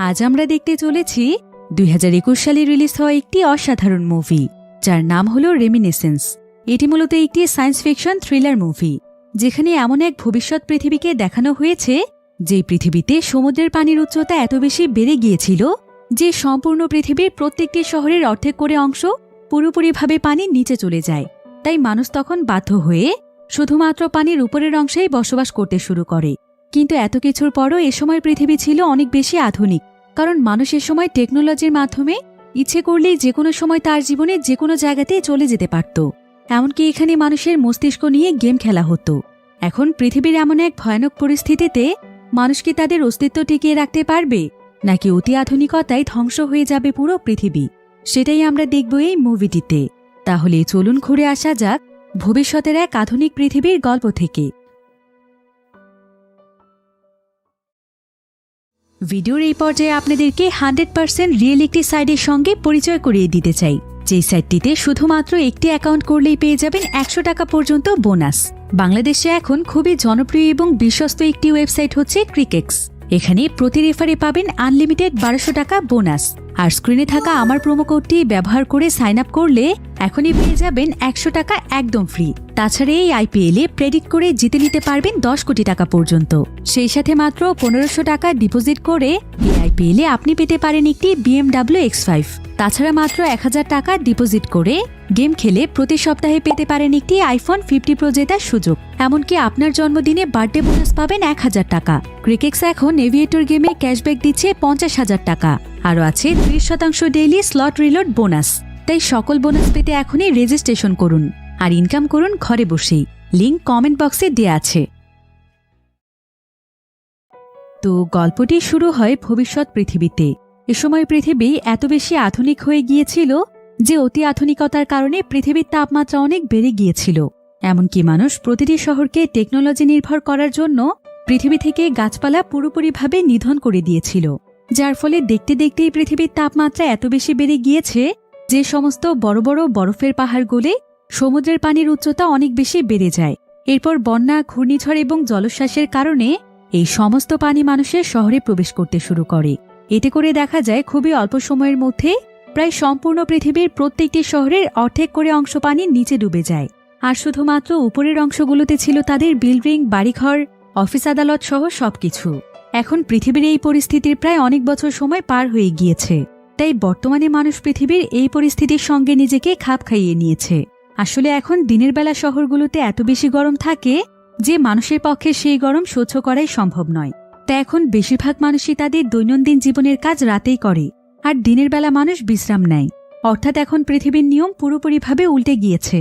আজ আমরা দেখতে চলেছি 2021 সালে রিলিজ হওয়া একটি অসাধারণ মুভি, যার নাম হলো রেমিনিসেন্স। এটি মূলত একটি সায়েন্স ফিকশন থ্রিলার মুভি, যেখানে এমন এক ভবিষ্যৎ পৃথিবীকে দেখানো হয়েছে যে পৃথিবীতে সমুদ্রের পানির উচ্চতা এত বেশি বেড়ে গিয়েছিল যে সম্পূর্ণ পৃথিবীর প্রত্যেকটি শহরের অর্ধেক করে অংশ পুরোপুরিভাবে পানির নিচে চলে যায়। তাই মানুষ তখন বাধ্য হয়ে শুধুমাত্র পানির উপরের অংশেই বসবাস করতে শুরু করে। কিন্তু এত কিছুর পরও এ সময় পৃথিবী ছিল অনেক বেশি আধুনিক, কারণ মানুষ এ সময় টেকনোলজির মাধ্যমে ইচ্ছে করলেই যে কোনো সময় তার জীবনে যে কোনো জায়গাতেই চলে যেতে পারত। এমনকি এখানে মানুষের মস্তিষ্ক নিয়ে গেম খেলা হতো। এখন পৃথিবীর এমন এক ভয়ানক পরিস্থিতিতে মানুষ কি তাদের অস্তিত্ব টিকিয়ে রাখতে পারবে, নাকি অতি আধুনিকতায় ধ্বংস হয়ে যাবে পুরো পৃথিবী? সেটাই আমরা দেখব এই মুভিটিতে। তাহলে চলুন ঘুরে আসা যাক ভবিষ্যতের এক আধুনিক পৃথিবীর গল্প থেকে। ভিডিওর এই পর্যায়ে আপনাদেরকে 100% রিয়েল একটি সাইটের সঙ্গে পরিচয় করিয়ে দিতে চাই, যেই সাইটটিতে শুধুমাত্র একটি অ্যাকাউন্ট করলেই পেয়ে যাবেন 100 টাকা পর্যন্ত বোনাস। বাংলাদেশে এখন খুবই জনপ্রিয় এবং বিশ্বস্ত একটি ওয়েবসাইট হচ্ছে ক্রিকেক্স। এখানে প্রতি রেফারে পাবেন আনলিমিটেড 1200 টাকা বোনাস। আর স্ক্রিনে থাকা আমার প্রোমো কোডটি ব্যবহার করে সাইন আপ করলে এখনই পেয়ে যাবেন 100 টাকা একদম ফ্রি। তাছাড়া এই আইপিএলে প্রেডিক্ট করে জিতে নিতে পারবেন 10 কোটি টাকা পর্যন্ত। সেই সাথে মাত্র 1500 টাকা ডিপোজিট করে এই আইপিএলে আপনি পেতে পারেন একটি BMW X5। তাছাড়া মাত্র 1000 টাকা ডিপোজিট করে গেম খেলে প্রতি সপ্তাহে পেতে পারেন একটি iPhone 50 Pro জেতার সুযোগ। এমনকি আপনার জন্মদিনে বার্থডে বোনাস পাবেন 1000 টাকা। ক্রিকেক্স এখন এভিয়েটর গেমে ক্যাশব্যাক দিচ্ছে 50,000 টাকা। আরও আছে 30% ডেইলি স্লট রিলোড বোনাস। তাই সকল বোনাস পেতে এখনই রেজিস্ট্রেশন করুন আর ইনকাম করুন ঘরে বসেই। লিংক কমেন্ট বক্সে দেয়া আছে। তো গল্পটি শুরু হয় ভবিষ্যৎ পৃথিবীতে। এ সময় পৃথিবী এত বেশি আধুনিক হয়ে গিয়েছিল যে অতি আধুনিকতার কারণে পৃথিবীর তাপমাত্রা অনেক বেড়ে গিয়েছিল। এমনকি মানুষ প্রতিটি শহরকে টেকনোলজি নির্ভর করার জন্য পৃথিবী থেকে গাছপালা পুরোপুরিভাবে নিধন করে দিয়েছিল, যার ফলে দেখতে দেখতেই পৃথিবীর তাপমাত্রা এত বেশি বেড়ে গিয়েছে যে সমস্ত বড় বড় বরফের পাহাড় গলে সমুদ্রের পানির উচ্চতা অনেক বেশি বেড়ে যায়। এরপর বন্যা, ঘূর্ণিঝড় এবং জলোচ্ছ্বাসের কারণে এই সমস্ত পানি মানুষের শহরে প্রবেশ করতে শুরু করে। এতে করে দেখা যায় খুবই অল্প সময়ের মধ্যে প্রায় সম্পূর্ণ পৃথিবীর প্রত্যেকটি শহরের অর্ধেক করে অংশ পানির নিচে ডুবে যায়। আর শুধুমাত্র উপরের অংশগুলোতে ছিল তাদের বিল্ডিং, বাড়িঘর, অফিস আদালত সহ সবকিছু। এখন পৃথিবীর এই পরিস্থিতির প্রায় অনেক বছর সময় পার হয়ে গিয়েছে। তাই বর্তমানে মানুষ পৃথিবীর এই পরিস্থিতির সঙ্গে নিজেকে খাপ খাইয়ে নিয়েছে। আসলে এখন দিনের বেলা শহরগুলোতে এত বেশি গরম থাকে যে মানুষের পক্ষে সেই গরম সহ্য করাই সম্ভব নয়। তাই এখন বেশিরভাগ মানুষই তাদের দৈনন্দিন জীবনের কাজ রাতেই করে, আর দিনের বেলা মানুষ বিশ্রাম নেয়। অর্থাৎ এখন পৃথিবীর নিয়ম পুরোপুরিভাবে উল্টে গিয়েছে।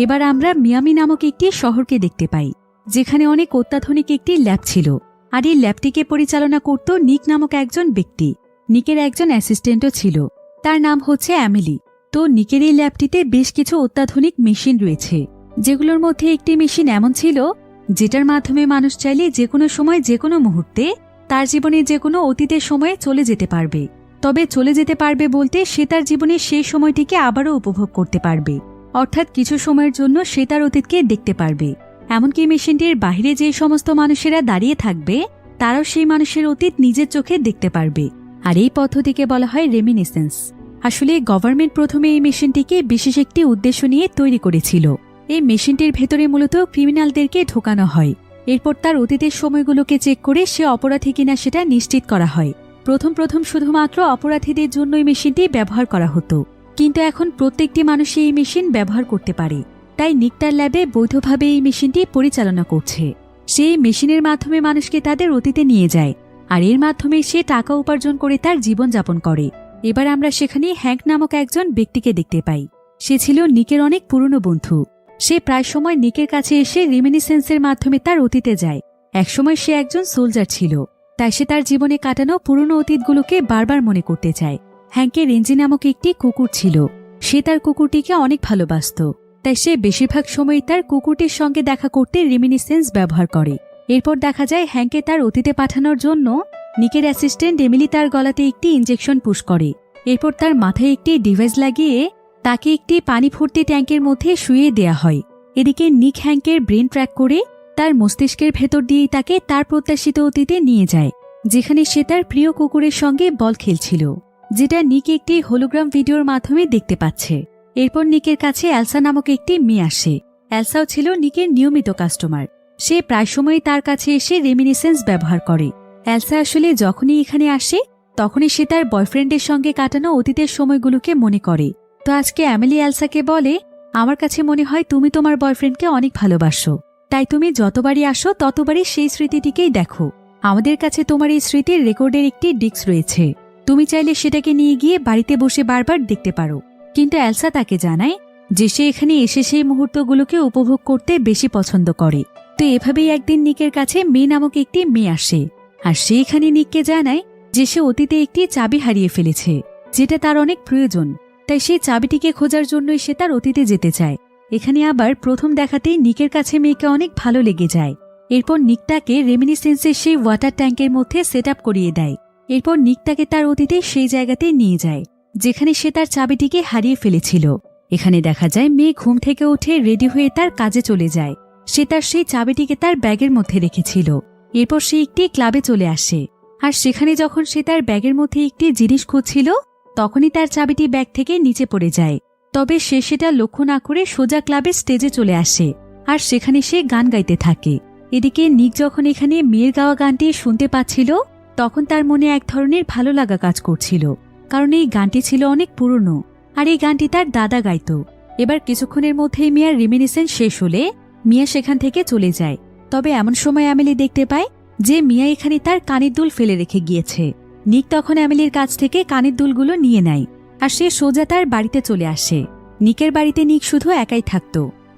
এবার আমরা মিয়ামি নামক একটি শহরকে দেখতে পাই, যেখানে অনেক অত্যাধুনিক একটি ল্যাব ছিল। আর এই ল্যাবটিকে পরিচালনা করত নিক নামক একজন ব্যক্তি। নিকের একজন অ্যাসিস্ট্যান্টও ছিল, তার নাম হচ্ছে অ্যামিলি। তো নিকের এই ল্যাবটিতে বেশ কিছু অত্যাধুনিক মেশিন রয়েছে, যেগুলোর মধ্যে একটি মেশিন এমন ছিল যেটার মাধ্যমে মানুষ চাইলে যে কোনো সময় যে কোনো মুহূর্তে তার জীবনে যে কোনো অতীতের সময়ে চলে যেতে পারবে। তবে চলে যেতে পারবে বলতে সে তার জীবনের সেই সময়টিকে আবারও উপভোগ করতে পারবে, অর্থাৎ কিছু সময়ের জন্য সে তার অতীতকে দেখতে পারবে। এমনকি মেশিনটির বাইরে যে সমস্ত মানুষেরা দাঁড়িয়ে থাকবে তারাও সেই মানুষের অতীত নিজের চোখে দেখতে পারবে। আর এই পদ্ধতিকে বলা হয় রেমিনিসেন্স। আসলে গভর্নমেন্ট প্রথমে এই মেশিনটিকে বিশেষ একটি উদ্দেশ্য নিয়ে তৈরি করেছিল। এই মেশিনটির ভেতরে মূলত ক্রিমিনালদেরকে ঢোকানো হয়। এরপর তার অতীতের সময়গুলোকে চেক করে সে অপরাধী কিনা সেটা নিশ্চিত করা হয়। প্রথম শুধুমাত্র অপরাধীদের জন্য এই মেশিনটি ব্যবহার করা হতো, কিন্তু এখন প্রত্যেকটি মানুষই এই মেশিন ব্যবহার করতে পারে। তাই নিকটার ল্যাবে বৈধভাবে এই মেশিনটি পরিচালনা করছে। সেই মেশিনের মাধ্যমে মানুষকে তাদের অতীতে নিয়ে যায়, আর এর মাধ্যমে সে টাকা উপার্জন করে তার জীবনযাপন করে। এবার আমরা সেখানে হ্যাঙ্ক নামক একজন ব্যক্তিকে দেখতে পাই। সে ছিল নিকের অনেক পুরনো বন্ধু। সে প্রায় সময় নিকের কাছে এসে রেমিনিসেন্সের মাধ্যমে তার অতীতে যায়। একসময় সে একজন সোলজার ছিল, তাই সে তার জীবনে কাটানো পুরনো অতীতগুলোকে বারবার মনে করতে চায়। হ্যাঙ্কের রেঞ্জি নামক একটি কুকুর ছিল। সে তার কুকুরটিকে অনেক ভালোবাসত, তাই সে বেশিরভাগ সময় তার কুকুরটির সঙ্গে দেখা করতে রেমিনিসেন্স ব্যবহার করে। এরপর দেখা যায় হ্যাঙ্কে তার অতীতে পাঠানোর জন্য নিকের অ্যাসিস্ট্যান্ট এমিলি তার গলাতে একটি ইনজেকশন পুশ করে। এরপর তার মাথায় একটি ডিভাইস লাগিয়ে তাকে একটি পানি ভর্তি ট্যাঙ্কের মধ্যে শুইয়ে দেয়া হয়। এদিকে নিক হ্যাঙ্কের ব্রেন ট্র্যাক করে তার মস্তিষ্কের ভেতর দিয়েই তাকে তার প্রত্যাশিত অতীতে নিয়ে যায়। যেখানে সে তার প্রিয় কুকুরের সঙ্গে বল খেলছিল, যেটা নিক একটি হোলোগ্রাম ভিডিওর মাধ্যমে দেখতে পাচ্ছে। এরপর নিকের কাছে এলসা নামক একটি মেয়ে আসে। এলসাও ছিল নিকের নিয়মিত কাস্টমার। সে প্রায় সময়ই তার কাছে এসে রেমিনিসেন্স ব্যবহার করে। এলসা আসলে যখনই এখানে আসে তখনই সে তার বয়ফ্রেন্ডের সঙ্গে কাটানো অতীতের সময়গুলোকে মনে করে। তো আজকে অ্যামেলি এলসাকে বলে, আমার কাছে মনে হয় তুমি তোমার বয়ফ্রেন্ডকে অনেক ভালোবাসো, তাই তুমি যতবারই আসো ততবারই সেই স্মৃতিটিকেই দেখো। আমাদের কাছে তোমার এই স্মৃতির রেকর্ডের একটি ডিস্ক রয়েছে, তুমি চাইলে সেটাকে নিয়ে গিয়ে বাড়িতে বসে বারবার দেখতে পারো। কিন্তু এলসা তাকে জানায় যে সে এখানে এসে সেই মুহূর্তগুলোকে উপভোগ করতে বেশি পছন্দ করে। তো এভাবেই একদিন নিকের কাছে মেয়ে নামক একটি মেয়ে আসে, আর সে এখানে নিককে জানায় যে সে অতীতে একটি চাবি হারিয়ে ফেলেছে, যেটা তার অনেক প্রয়োজন। তাই সেই চাবিটিকে খোঁজার জন্যই সে তার অতীতে যেতে চায়। এখানে আবার প্রথম দেখাতেই নিকের কাছে মেয়েকে অনেক ভালো লেগে যায়। এরপর নিক তাকে রেমিনিসেন্সের সেই ওয়াটার ট্যাঙ্কের মধ্যে সেট আপ করিয়ে দেয়। এরপর নিক তাকে তার অতীতে সেই জায়গাতে নিয়ে যায় যেখানে সে তার চাবিটিকে হারিয়ে ফেলেছিল। এখানে দেখা যায় মেয়ে ঘুম থেকে উঠে রেডি হয়ে তার কাজে চলে যায়। সে তার সেই চাবিটিকে তার ব্যাগের মধ্যে রেখেছিল। এরপর সে একটি ক্লাবে চলে আসে, আর সেখানে যখন সে তার ব্যাগের মধ্যে একটি জিনিস খুঁজছিল তখনই তার চাবিটি ব্যাগ থেকে নিচে পড়ে যায়। তবে সে সেটা লক্ষ্য না করে সোজা ক্লাবের স্টেজে চলে আসে, আর সেখানে সে গান গাইতে থাকে। এদিকে নিক যখন এখানে মেয়ের গাওয়া গানটি শুনতে পাচ্ছিল তখন তার মনে এক ধরনের ভালো লাগা কাজ করছিল, কারণ এই গানটি ছিল অনেক পুরনো, আর এই গানটি তার দাদা গাইত। এবার কিছুক্ষণের মধ্যেই মিয়ার রিমিনিসেন্স শেষ হলে মিয়া সেখান থেকে চলে যায়। তবে এমন সময় অ্যামেলি দেখতে পায় যে মিয়া এখানে তার কানের দুল ফেলে রেখে গিয়েছে। নিক তখন অ্যামেলির কাছ থেকে কানের দুলগুলো নিয়ে নেয়, আর সে সোজা তার বাড়িতে চলে আসে। নিকের বাড়িতে নিক শুধু একাই থাকত,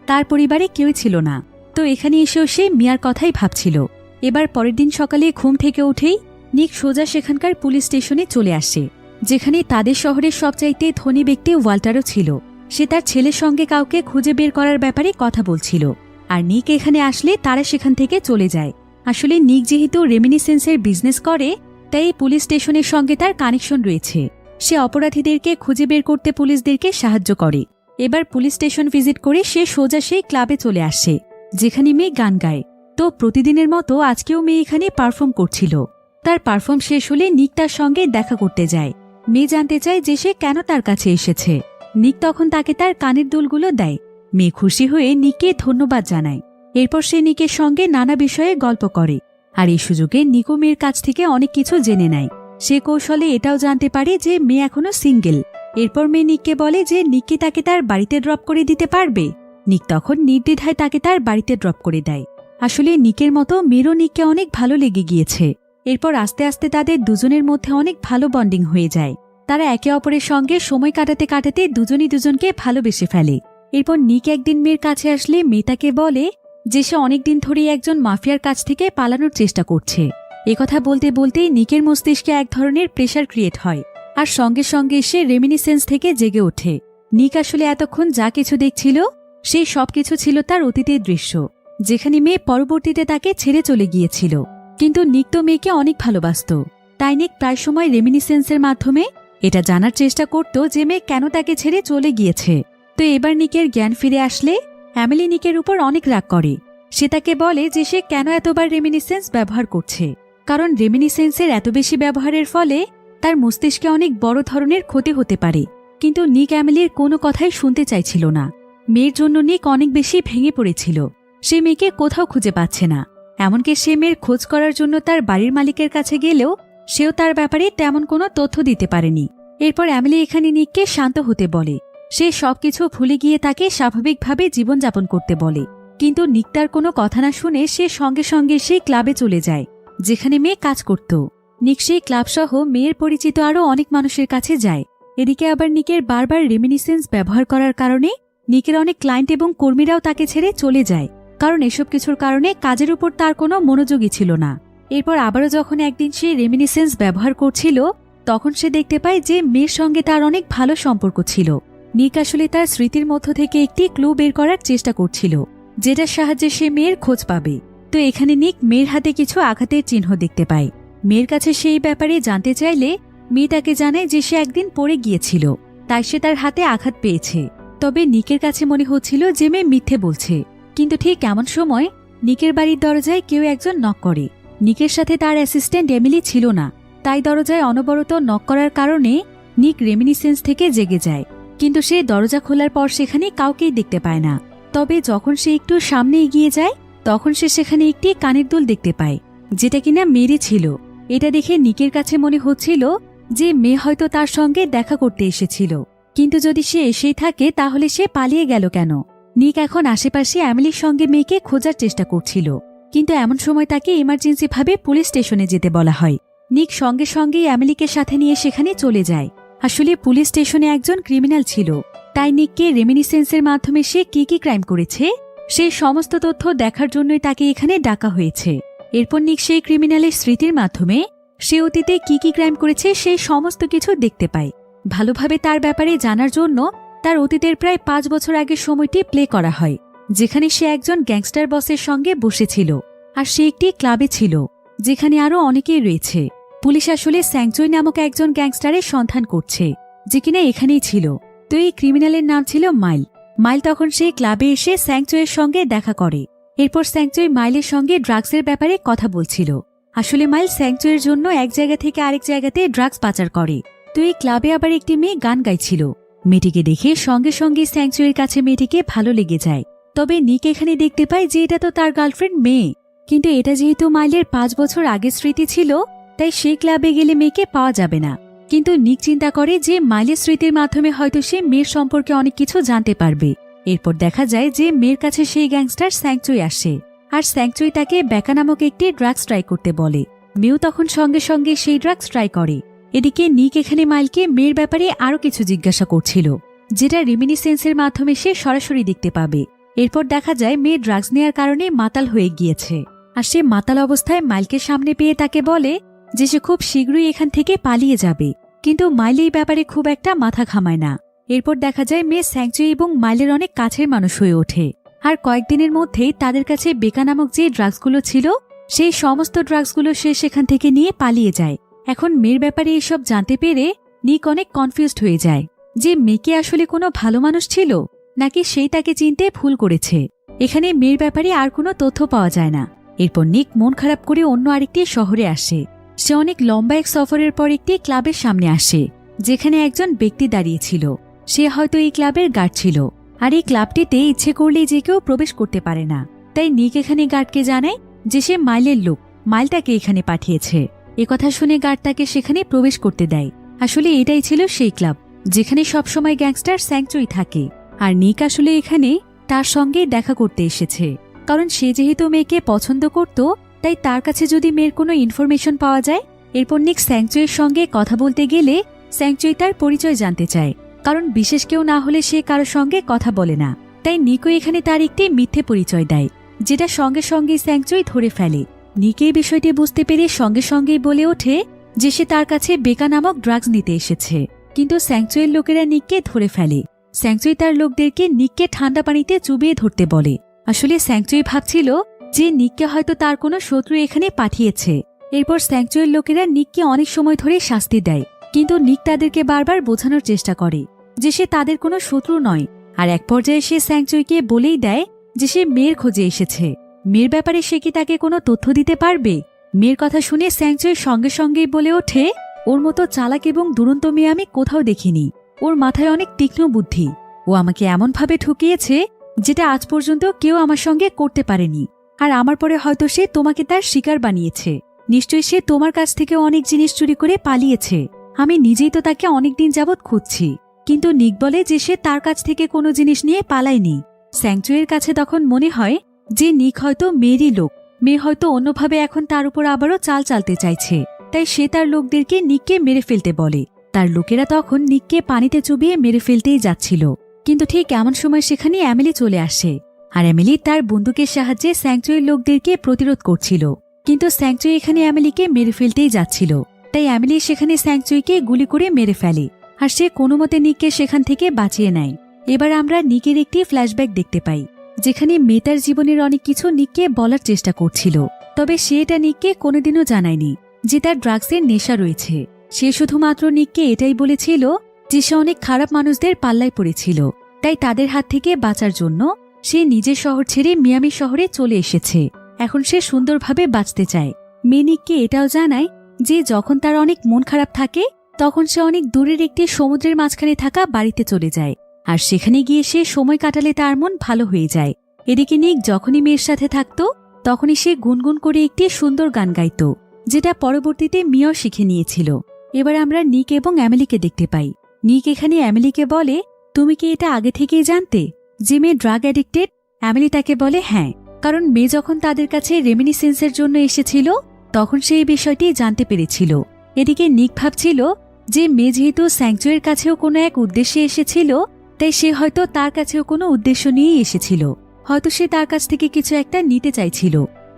তার পরিবারে কেউই ছিল না। তো এখানে এসেও সে মিয়ার কথাই ভাবছিল। এবার পরের দিন সকালে ঘুম থেকে উঠেই নিক সোজা সেখানকার পুলিশ স্টেশনে চলে আসে, যেখানে তাদের শহরের সবচাইতে ধনী ব্যক্তি ওয়াল্টারও ছিল। সে তার ছেলের সঙ্গে কাউকে খুঁজে বের করার ব্যাপারে কথা বলছিল, আর নিক এখানে আসলে তারা সেখান থেকে চলে যায়। আসলে নিক যেহেতু রেমিনিসেন্সের বিজনেস করে, তাই পুলিশ স্টেশনের সঙ্গে তার কানেকশন রয়েছে। সে অপরাধীদেরকে খুঁজে বের করতে পুলিশদেরকে সাহায্য করে। এবার পুলিশ স্টেশন ভিজিট করে সে সোজা সেই ক্লাবে চলে আসে যেখানে মেয়ে গান গায়। তো প্রতিদিনের মতো আজকেও মেয়ে এখানে পারফর্ম করছিল। তার পারফর্ম শেষ হলে নিক তার সঙ্গে দেখা করতে যায়। মেয়ে জানতে চায় যে সে কেন তার কাছে এসেছে। নিক তখন তাকে তার কানের দুলগুলো দেয়। মেয়ে খুশি হয়ে নিককে ধন্যবাদ জানায়। এরপর সে নিকের সঙ্গে নানা বিষয়ে গল্প করে, আর এই সুযোগে নিকও মেয়ের কাছ থেকে অনেক কিছু জেনে নেয়। সে কৌশলে এটাও জানতে পারে যে মেয়ে এখনো সিঙ্গেল। এরপর মেয়ে নিককে বলে যে নিককে তাকে তার বাড়িতে ড্রপ করে দিতে পারবে। নিক তখন নির্দ্বিধায় তাকে তার বাড়িতে ড্রপ করে দেয়। আসলে নিকের মতো মেয়েরও নিককে অনেক ভালো লেগে গিয়েছে। এরপর আস্তে আস্তে তাদের দুজনের মধ্যে অনেক ভালো বন্ডিং হয়ে যায়। তারা একে অপরের সঙ্গে সময় কাটাতে কাটাতে দুজনই দুজনকে ভালোবেসে ফেলে। এরপর নিক একদিন মেয়ের কাছে আসলে মেয়ে তাকে বলে যে সে অনেকদিন ধরেই একজন মাফিয়ার কাছ থেকে পালানোর চেষ্টা করছে। একথা বলতে বলতেই নিকের মস্তিষ্কে এক ধরনের প্রেশার ক্রিয়েট হয়, আর সঙ্গে সঙ্গে সে রেমিনিসেন্স থেকে জেগে ওঠে। নিক আসলে এতক্ষণ যা কিছু দেখছিল সেই সবকিছু ছিল তার অতীতের দৃশ্য, যেখানে মেয়ে পরবর্তীতে তাকে ছেড়ে চলে গিয়েছিল। কিন্তু নিক তো মেয়েকে অনেক ভালোবাসত, তাই নিক প্রায় সময় রেমিনিসেন্সের মাধ্যমে এটা জানার চেষ্টা করত যে মেয়ে কেন তাকে ছেড়ে চলে গিয়েছে। তো এবার নিকের জ্ঞান ফিরে আসলে অ্যামেলি নিকের উপর অনেক রাগ করে। সে তাকে বলে যে সে কেন এতবার রেমিনিসেন্স ব্যবহার করছে, কারণ রেমিনিসেন্সের এত বেশি ব্যবহারের ফলে তার মস্তিষ্কে অনেক বড় ধরনের ক্ষতি হতে পারে। কিন্তু নিক অ্যামেলির কোনো কথাই শুনতে চাইছিল না। মেয়ের জন্য নিক অনেক বেশি ভেঙে পড়েছিল। সে মেয়েকে কোথাও খুঁজে পাচ্ছে না। এমনকি সে মেয়ের খোঁজ করার জন্য তার বাড়ির মালিকের কাছে গেলেও সেও তার ব্যাপারে তেমন কোনো তথ্য দিতে পারেনি। এরপর অ্যামেলি এখানে নিককে শান্ত হতে বলে। সে সবকিছু ভুলে গিয়ে তাকে স্বাভাবিকভাবে জীবনযাপন করতে বলে। কিন্তু নিক তার কোনো কথা না শুনে সে সঙ্গে সঙ্গে সেই ক্লাবে চলে যায় যেখানে মেয়ে কাজ করত। নিক সেই ক্লাব সহ মেয়ের পরিচিত আরও অনেক মানুষের কাছে যায়। এদিকে আবার নিকের বারবার রেমিনিসেন্স ব্যবহার করার কারণে নিকের অনেক ক্লায়েন্ট এবং কর্মীরাও তাকে ছেড়ে চলে যায়, কারণ এসব কিছুর কারণে কাজের উপর তার কোনো মনোযোগই ছিল না। এরপর আবারও যখন একদিন সে রেমিনিসেন্স ব্যবহার করছিল তখন সে দেখতে পায় যে মেয়ের সঙ্গে তার অনেক ভালো সম্পর্ক ছিল। নিক আসলে তার স্মৃতির মধ্য থেকে একটি ক্লু বের করার চেষ্টা করছিল, যেটার সাহায্যে সে মেয়ের খোঁজ পাবে। তো এখানে নিক মেয়ের হাতে কিছু আঘাতের চিহ্ন দেখতে পায়। মেয়ের কাছে সেই ব্যাপারে জানতে চাইলে মেয়ে তাকে জানায় যে সে একদিন পড়ে গিয়েছিল, তাই সে তার হাতে আঘাত পেয়েছে। তবে নিকের কাছে মনে হচ্ছিল যে মেয়ে মিথ্যে বলছে। কিন্তু ঠিক এমন সময় নিকের বাড়ির দরজায় কেউ একজন নক করে। নিকের সাথে তার অ্যাসিস্ট্যান্ট এমিলি ছিল না, তাই দরজায় অনবরত নক করার কারণে নিক রেমিনিসেন্স থেকে জেগে যায়। কিন্তু সে দরজা খোলার পর সেখানে কাউকেই দেখতে পায় না। তবে যখন সে একটু সামনে এগিয়ে যায় তখন সে সেখানে একটি কানের দুল দেখতে পায়, যেটা কিনা মেয়েরই ছিল। এটা দেখে নিকের কাছে মনে হচ্ছিল যে মেয়ে হয়তো তার সঙ্গে দেখা করতে এসেছিল, কিন্তু যদি সে এসেই থাকে তাহলে সে পালিয়ে গেল কেন? নিক এখন আশেপাশে এমিলির সঙ্গে মেয়েকে খোঁজার চেষ্টা করছিল, কিন্তু এমন সময় তাকে ইমার্জেন্সি ভাবে পুলিশ স্টেশনে যেতে বলা হয়। নিক সঙ্গে সঙ্গেই এমিলিকে সাথে নিয়ে সেখানে চলে যায়। আসলে পুলিশ স্টেশনে একজন ক্রিমিনাল ছিল, তাই নিককে রেমিনিসেন্সের মাধ্যমে সে কি কি ক্রাইম করেছে সেই সমস্ত তথ্য দেখার জন্যই তাকে এখানে ডাকা হয়েছে। এরপর নিক সেই ক্রিমিনালের স্মৃতির মাধ্যমে সে অতীতে কি কি ক্রাইম করেছে সেই সমস্ত কিছু দেখতে পায়। ভালোভাবে তার ব্যাপারে জানার জন্য তার অতীতের প্রায় 5 বছর আগের সময়টি প্লে করা হয়, যেখানে সে একজন গ্যাংস্টার বসের সঙ্গে বসেছিল, আর সে একটি ক্লাবে ছিল যেখানে আরও অনেকেই রয়েছে। পুলিশ আসলে স্যাংচুই নামক একজন গ্যাংস্টারের সন্ধান করছে, যে কিনা এখানেই ছিল। তো এই ক্রিমিনালের নাম ছিল মাইল। মাইল তখন সেই ক্লাবে এসে স্যাংচুইয়ের সঙ্গে দেখা করে। এরপর স্যাংচুই মাইলের সঙ্গে ড্রাগসের ব্যাপারে কথা বলছিল। আসলে মাইল স্যাংচুইয়ের জন্য এক জায়গা থেকে আরেক জায়গাতে ড্রাগস পাচার করে। তো এই ক্লাবে আবার একটি মেয়ে গান গাইছিল। মেয়েটিকে দেখে সঙ্গে সঙ্গে স্যাংচুইয়ের কাছে মেয়েটিকে ভালো লেগে যায়। তবে নিক এখানে দেখতে পায় যে এটা তো তার গার্লফ্রেন্ড মেয়ে, কিন্তু এটা যেহেতু মাইলের 5 বছর আগের স্মৃতি ছিল তাই সেই ক্লাবে গেলে মেয়েকে পাওয়া যাবে না। কিন্তু নিক চিন্তা করে যে মাইলের স্মৃতির মাধ্যমে হয়তো সে মেয়ের সম্পর্কে অনেক কিছু জানতে পারবে। এরপর দেখা যায় যে মেয়ের কাছে সেই গ্যাংস্টার স্যাংচুই আসে, আর স্যাংচুই তাকে বেকা নামক একটি ড্রাগস ট্রাই করতে বলে। মেয়েও তখন সঙ্গে সঙ্গে সেই ড্রাগস ট্রাই করে। এদিকে নিক এখানে মাইলকে মেয়ের ব্যাপারে আরও কিছু জিজ্ঞাসা করছিল, যেটা রেমিনিসেন্সের মাধ্যমে সে সরাসরি দেখতে পাবে। এরপর দেখা যায় মেয়ে ড্রাগস নেয়ার কারণে মাতাল হয়ে গিয়েছে, আর সে মাতাল অবস্থায় মাইলকে সামনে পেয়ে তাকে বলে যে সে খুব শীঘ্রই এখান থেকে পালিয়ে যাবে। কিন্তু মাইল এই ব্যাপারে খুব একটা মাথা ঘামায় না। এরপর দেখা যায় মেয়ে স্যাংচুই এবং মাইলের অনেক কাছের মানুষ হয়ে ওঠে, আর কয়েকদিনের মধ্যেই তাদের কাছে বেকা নামক যে ড্রাগসগুলো ছিল সেই সমস্ত ড্রাগসগুলো সে সেখান থেকে নিয়ে পালিয়ে যায়। এখন মেয়ের ব্যাপারে এসব জানতে পেরে নিক অনেক কনফিউজড হয়ে যায় যে মেয়েকে আসলে কোনো ভালো মানুষ ছিল নাকি সেই তাকে চিনতে ভুল করেছে। এখানে মেয়ের ব্যাপারে আর কোনো তথ্য পাওয়া যায় না। এরপর নিক মন খারাপ করে অন্য আরেকটি শহরে আসে। সে অনেক লম্বা এক সফরের পর একটি ক্লাবের সামনে আসে, যেখানে একজন ব্যক্তি দাঁড়িয়েছিল। সে হয়তো এই ক্লাবের গার্ড ছিল, আর এই ক্লাবটিতে ইচ্ছে করলেই যে কেউ প্রবেশ করতে পারে না। তাই নিক এখানে গার্ডকে জানায় যে সে মাইলের লোক, মাইলটাকে এখানে পাঠিয়েছে। একথা শুনে গার্ড তাকে সেখানে প্রবেশ করতে দেয়। আসলে এটাই ছিল সেই ক্লাব যেখানে সবসময় গ্যাংস্টার স্যাংচুই থাকে। আর নিক আসলে এখানে তার সঙ্গে দেখা করতে এসেছে, কারণ সে যেহেতু মেয়েকে পছন্দ করত তাই তার কাছে যদি মেয়ের কোনো ইনফরমেশন পাওয়া যায়। এরপর নিক স্যাংচুইয়ের সঙ্গে কথা বলতে গেলে স্যাংচুই তার পরিচয় জানতে চায়, কারণ বিশেষ কেউ না হলে সে কারোর সঙ্গে কথা বলে না। তাই নিকও এখানে তার একটি মিথ্যে পরিচয় দেয়, যেটা সঙ্গে সঙ্গে স্যাংচুই ধরে ফেলে। নিক এই বিষয়টি বুঝতে পেরে সঙ্গে সঙ্গেই বলে ওঠে যে সে তার কাছে বেকা নামক ড্রাগস নিতে এসেছে, কিন্তু স্যাংচুইয়ের লোকেরা নিককে ধরে ফেলে। স্যাংচুই তার লোকদেরকে নিককে ঠান্ডা পানিতে চুবিয়ে ধরতে বলে। আসলে স্যাংচুই ভাবছিল যে নিককে হয়তো তার কোনো শত্রু এখানে পাঠিয়েছে। এরপর স্যাংচুইয়ের লোকেরা নিককে অনেক সময় ধরে শাস্তি দেয়, কিন্তু নিক তাদেরকে বারবার বোঝানোর চেষ্টা করে যে সে তাদের কোনো শত্রু নয়। আর এক পর্যায়ে সে স্যাংচুইকে বলেই দেয় যে সে মেয়ের খোঁজে এসেছে। মেয়ের ব্যাপারে সে কি তাকে কোনো তথ্য দিতে পারবে? মেয়ের কথা শুনে স্যাংচুই সঙ্গে সঙ্গেই বলে ওঠে, ওর মতো চালাক এবং দুরন্ত মেয়ে আমি কোথাও দেখিনি। ওর মাথায় অনেক তীক্ষ্ণ বুদ্ধি। ও আমাকে এমনভাবে ঠকিয়েছে যেটা আজ পর্যন্ত কেউ আমার সঙ্গে করতে পারেনি। আর আমার পরে হয়তো সে তোমাকে তার শিকার বানিয়েছে। নিশ্চয়ই সে তোমার কাছ থেকে অনেক জিনিস চুরি করে পালিয়েছে। আমি নিজেই তো তাকে অনেকদিন যাবৎ খুঁজছি। কিন্তু নিক বলে যে সে তার কাছ থেকে কোনো জিনিস নিয়ে পালায়নি। স্যাংচুইয়ের কাছে তখন মনে হয় যে নিক হয়তো মেয়েরই লোক। মেয়ে হয়তো অন্যভাবে এখন তার উপর আবারও চাল চালতে চাইছে, তাই সে তার লোকদেরকে নিককে মেরে ফেলতে বলে। তার লোকেরা তখন নিককে পানিতে চুবিয়ে মেরে ফেলতেই যাচ্ছিল, কিন্তু ঠিক এমন সময় সেখানে এমিলি চলে আসে। আর এমিলি তার বন্দুকের সাহায্যে স্যাংচুইয়ের লোকদেরকে প্রতিরোধ করছিল, কিন্তু স্যাংচুই এখানে এমিলিকে মেরে ফেলতেই যাচ্ছিল। তাই এমিলি সেখানে স্যাংচুইকে গুলি করে মেরে ফেলে, আর সে কোনোমতে নিককে সেখান থেকে বাঁচিয়ে নেয়। এবার আমরা নিকের একটি ফ্ল্যাশব্যাক দেখতে পাই, যেখানে মেয়ে তার জীবনের অনেক কিছু নিককে বলার চেষ্টা করছিল। তবে সে এটা নিককে কোনোদিনও জানায়নি যে তার ড্রাগসের নেশা রয়েছে। সে শুধুমাত্র নিককে এটাই বলেছিল যে সে অনেক খারাপ মানুষদের পাল্লায় পড়েছিল, তাই তাদের হাত থেকে বাঁচার জন্য সে নিজের শহর ছেড়ে মিয়ামি শহরে চলে এসেছে। এখন সে সুন্দরভাবে বাঁচতে চায়। মেয়ে নিককে এটাও জানায় যে যখন তার অনেক মন খারাপ থাকে তখন সে অনেক দূরের একটি সমুদ্রের মাঝখানে থাকা বাড়িতে চলে যায়, আর সেখানে গিয়ে সে সময় কাটালে তার মন ভালো হয়ে যায়। এদিকে নিক যখনই মেয়ের সাথে থাকত তখনই সে গুনগুন করে একটি সুন্দর গান গাইত, যেটা পরবর্তীতে মিয়াও শিখে নিয়েছিল। এবার আমরা নিক এবং অ্যামেলিকে দেখতে পাই। নিক এখানে অ্যামেলিকে বলে, তুমি কি এটা আগে থেকেই জানতে যে মেয়ে ড্রাগ অ্যাডিক্টেড? অ্যামেলি তাকে বলে হ্যাঁ, কারণ মেয়ে যখন তাদের কাছে রেমিনিসেন্সের জন্য এসেছিল তখন সে এই বিষয়টি জানতে পেরেছিল। এদিকে নিক ভাবছিল যে মেয়ে যেহেতু স্যাংচুয়ের কাছেও কোনো এক উদ্দেশ্যে এসেছিল, তাই সে হয়তো তার কাছেও কোনো উদ্দেশ্য নিয়েই এসেছিল, হয়তো সে তার কাছ থেকে কিছু একটা নিতে চাইছিল।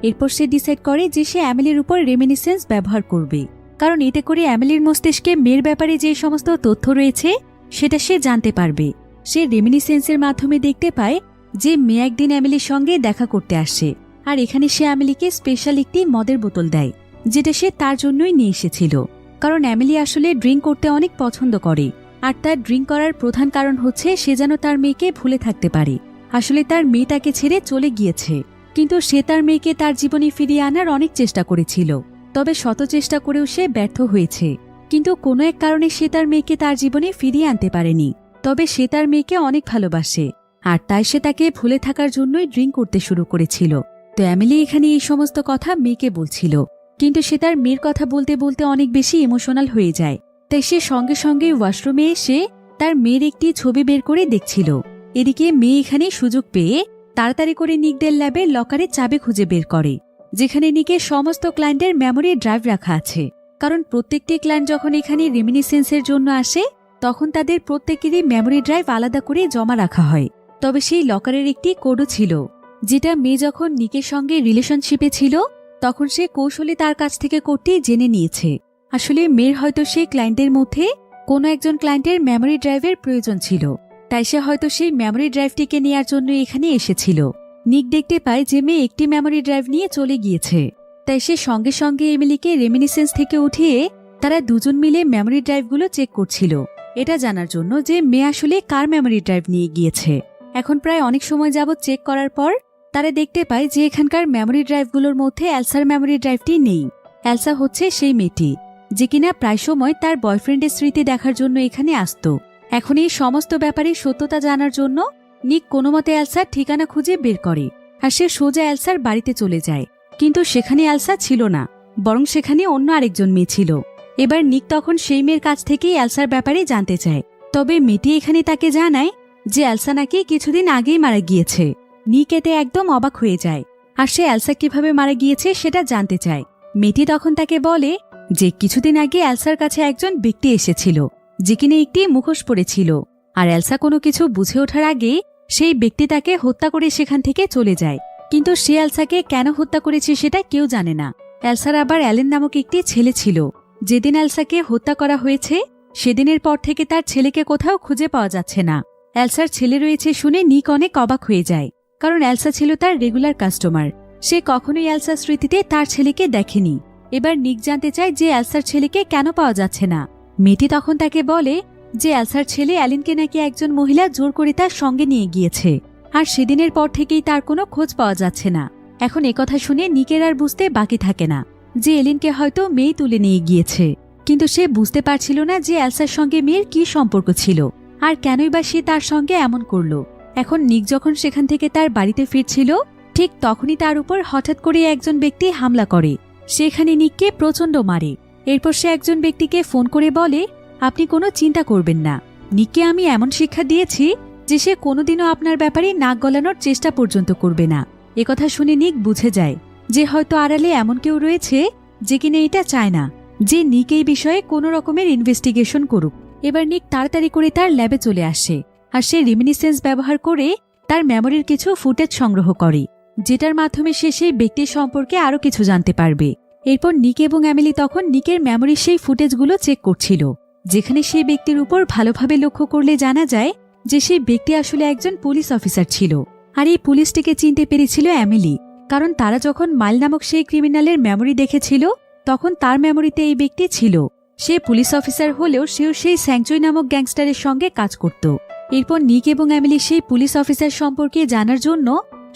এরপর সে ডিসাইড করে যে সে অ্যামেলির উপর রেমিনিসেন্স ব্যবহার করবে, কারণ এতে করে অ্যামেলির মস্তিষ্কে মেয়ের ব্যাপারে যে সমস্ত তথ্য রয়েছে সেটা সে জানতে পারবে। সে রেমিনিসেন্সের মাধ্যমে দেখতে পায় যে মেয়ে একদিন অ্যামেলির সঙ্গে দেখা করতে আসে, আর এখানে সে অ্যামেলিকে স্পেশাল একটি মদের বোতল দেয়, যেটা সে তার জন্যই নিয়ে এসেছিল। কারণ অ্যামেলি আসলে ড্রিঙ্ক করতে অনেক পছন্দ করে, আর তার ড্রিঙ্ক করার প্রধান কারণ হচ্ছে সে যেন তার মেয়েকে ভুলে থাকতে পারে। আসলে তার মেয়ে তাকে ছেড়ে চলে গিয়েছে, কিন্তু সে তার মেয়েকে তার জীবনে ফিরিয়ে আনার অনেক চেষ্টা করেছিল, তবে শত চেষ্টা করেও সে ব্যর্থ হয়েছে। কিন্তু কোনো এক কারণে সে তার মেয়েকে তার জীবনে ফিরিয়ে আনতে পারেনি। তবে সে তার মেয়েকে অনেক ভালোবাসে, আর তাই সে তাকে ভুলে থাকার জন্যই ড্রিঙ্ক করতে শুরু করেছিল। তো অ্যামেলি এখানে এই সমস্ত কথা মেয়েকে বলছিল, কিন্তু সে তার মেয়ের কথা বলতে বলতে অনেক বেশি ইমোশনাল হয়ে যায়। তাই সে সঙ্গে সঙ্গে ওয়াশরুমে এসে তার মেয়ের একটি ছবি বের করে দেখছিল। এদিকে মেয়ে এখানে সুযোগ পেয়ে তাড়াতাড়ি করে নিকদের ল্যাবের লকারে চাবি খুঁজে বের করে, যেখানে নিকের সমস্ত ক্লায়েন্টের মেমোরি ড্রাইভ রাখা আছে। কারণ প্রত্যেকটি ক্লায়েন্ট যখন এখানে রেমিনিসেন্সের জন্য আসে তখন তাদের প্রত্যেকেরই মেমোরি ড্রাইভ আলাদা করে জমা রাখা হয়। তবে সেই লকারের একটি কোডও ছিল, যেটা মেয়ে যখন নিকের সঙ্গে রিলেশনশিপে ছিল তখন সে কৌশলে তার কাছ থেকে কোডটি জেনে নিয়েছে। আসলে মেয়ের হয়তো সেই ক্লায়েন্টের মধ্যে কোনো একজন ক্লায়েন্টের মেমোরি ড্রাইভের প্রয়োজন ছিল, তাই সে হয়তো সেই মেমোরি ড্রাইভটিকে নেয়ার জন্য এখানে এসেছিল। নিক দেখতে পায় যে মেয়ে একটি মেমোরি ড্রাইভ নিয়ে চলে গিয়েছে, তাই সে সঙ্গে সঙ্গে এমিলিকে রেমিনিসেন্স থেকে উঠিয়ে তারা দুজন মিলে মেমোরি ড্রাইভগুলো চেক করছিল, এটা জানার জন্য যে মেয়ে আসলে কার মেমোরি ড্রাইভ নিয়ে গিয়েছে। এখন প্রায় অনেক সময় যাবৎ চেক করার পর তারা দেখতে পায় যে এখানকার মেমোরি ড্রাইভগুলোর মধ্যে এলসার মেমোরি ড্রাইভটি নেই। এলসা হচ্ছে সেই মেয়েটি যে কিনা প্রায় সময় তার বয়ফ্রেন্ডের স্মৃতি দেখার জন্য এখানে আসত। এখন এই সমস্ত ব্যাপারে সত্যতা জানার জন্য নিক কোনোমতে এলসার ঠিকানা খুঁজে বের করে, আর সে সোজা এলসার বাড়িতে চলে যায়। কিন্তু সেখানে এলসা ছিল না, বরং সেখানে অন্য আরেকজন মেয়ে ছিল। এবার নিক তখন সেই মেয়ের কাছ থেকেই এলসার ব্যাপারে জানতে চায়, তবে মেয়েটি এখানে তাকে জানায় যে এলসা নাকি কিছুদিন আগেই মারা গিয়েছে। নিক এতে একদম অবাক হয়ে যায়, আর সে এলসা কিভাবে মারা গিয়েছে সেটা জানতে চায়। মেয়েটি তখন তাকে বলে যে কিছুদিন আগে এলসার কাছে একজন ব্যক্তি এসেছিল, যে কিনা একটি মুখোশ পরেছিল, আর এলসা কোনো কিছু বুঝে ওঠার আগে সেই ব্যক্তি তাকে হত্যা করে সেখান থেকে চলে যায়। কিন্তু সে এলসাকে কেন হত্যা করেছে সেটা কেউ জানে না। এলসার আবার অ্যালেন নামক একটি ছেলে ছিল। যেদিন এলসাকে হত্যা করা হয়েছে সেদিনের পর থেকে তার ছেলেকে কোথাও খুঁজে পাওয়া যাচ্ছে না। এলসার ছেলে রয়েছে শুনে নিক অনেক অবাক হয়ে যায়, কারণ এলসা ছিল তার রেগুলার কাস্টমার। সে কখনোই এলসার স্মৃতিতে তার ছেলেকে দেখেনি। এবার নিক জানতে চায় যে এলসার ছেলেকে কেন পাওয়া যাচ্ছে না। মেয়েটি তখন তাকে বলে যে এলসার ছেলে অ্যালেনকে নাকি একজন মহিলা জোর করে তার সঙ্গে নিয়ে গিয়েছে, আর সেদিনের পর থেকেই তার কোনো খোঁজ পাওয়া যাচ্ছে না। এখন একথা শুনে নিকের আর বুঝতে বাকি থাকে না যে এলিনকে হয়তো মেয়ে তুলে নিয়ে গিয়েছে, কিন্তু সে বুঝতে পারছিল না যে এলসার সঙ্গে মেয়ের কি সম্পর্ক ছিল, আর কেনই বা সে তার সঙ্গে এমন করল। এখন নিক যখন সেখান থেকে তার বাড়িতে ফিরছিল ঠিক তখনই তার উপর হঠাৎ করে একজন ব্যক্তি হামলা করে। সেখানে নিককে প্রচণ্ড মারে। এরপর সে একজন ব্যক্তিকে ফোন করে বলে, আপনি কোনো চিন্তা করবেন না, নিককে আমি এমন শিক্ষা দিয়েছি যে সে কোনোদিনও আপনার ব্যাপারে নাক গলানোর চেষ্টা পর্যন্ত করবে না। একথা শুনে নিক বুঝে যায় যে হয়তো আড়ালে এমন কেউ রয়েছে যে কিনা এটা চায় না যে নিক এই বিষয়ে কোনো রকমের ইনভেস্টিগেশন করুক। এবার নিক তাড়াতাড়ি করে তার ল্যাবে চলে আসে, আর সে রেমিনিসেন্স ব্যবহার করে তার মেমোরির কিছু ফুটেজ সংগ্রহ করে, যেটার মাধ্যমে সে সেই ব্যক্তির সম্পর্কে আরও কিছু জানতে পারবে। এরপর নিক এবং অ্যামেলি তখন নিকের মেমোরির সেই ফুটেজগুলো চেক করছিল, যেখানে সেই ব্যক্তির উপর ভালোভাবে লক্ষ্য করলে জানা যায় যে সেই ব্যক্তি আসলে একজন পুলিশ অফিসার ছিল। আর এই পুলিশটিকে চিনতে পেরেছিল অ্যামেলি, কারণ তারা যখন মাইল নামক সেই ক্রিমিনালের মেমোরি দেখেছিল তখন তার মেমোরিতে এই ব্যক্তি ছিল। সে পুলিশ অফিসার হলেও সেও সেই স্যাংচুই নামক গ্যাংস্টারের সঙ্গে কাজ করত। এরপর নিক এবং অ্যামেলি সেই পুলিশ অফিসার সম্পর্কে জানার জন্য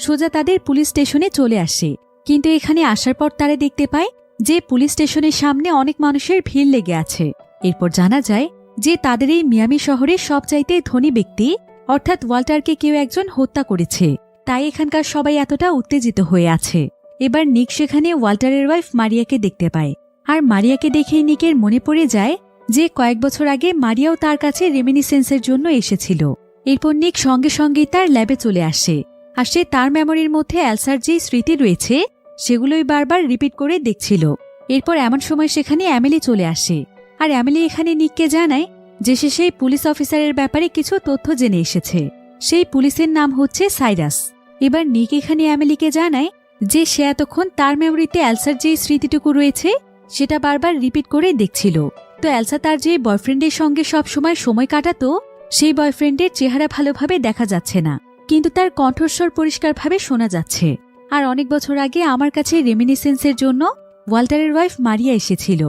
সোজা তাদের পুলিশ স্টেশনে চলে আসে। কিন্তু এখানে আসার পর তারা দেখতে পায় যে পুলিশ স্টেশনের সামনে অনেক মানুষের ভিড় লেগে আছে। এরপর জানা যায় যে তাদের এই মিয়ামি শহরের সবচাইতে ধনী ব্যক্তি অর্থাৎ ওয়াল্টারকে কেউ একজন হত্যা করেছে। তাই এখানকার সবাই এতটা উত্তেজিত হয়ে আছে। এবার নিক সেখানে ওয়াল্টারের ওয়াইফ মারিয়াকে দেখতে পায়, আর মারিয়াকে দেখেই নিকের মনে পড়ে যায় যে কয়েক বছর আগে মারিয়াও তার কাছে রেমিনিসেন্সের জন্য এসেছিল। এরপর নিক সঙ্গে সঙ্গেই তার ল্যাবে চলে আসে, আর সে তার মেমোরির মধ্যে এলসার যে স্মৃতি রয়েছে সেগুলোই বারবার রিপিট করে দেখছিল। এরপর এমন সময় সেখানে অ্যামেলি চলে আসে, আর অ্যামেলি এখানে নিককে জানায় যে সে সেই পুলিশ অফিসারের ব্যাপারে কিছু তথ্য জেনে এসেছে। সেই পুলিশের নাম হচ্ছে সাইরাস। এবার নিক এখানে অ্যামেলিকে জানায় যে সে এতক্ষণ তার মেমোরিতে এলসার যে স্মৃতিটুকু রয়েছে সেটা বারবার রিপিট করে দেখছিল। তো এলসা তার যে বয়ফ্রেন্ডের সঙ্গে সবসময় সময় কাটাতো সেই বয়ফ্রেন্ডের চেহারা ভালোভাবে দেখা যাচ্ছে না, কিন্তু তার কণ্ঠস্বর পরিষ্কারভাবে শোনা যাচ্ছে। আর অনেক বছর আগে আমার কাছে রেমিনিসেন্সের জন্য ওয়াল্টারের ওয়াইফ মারিয়া এসেছিল,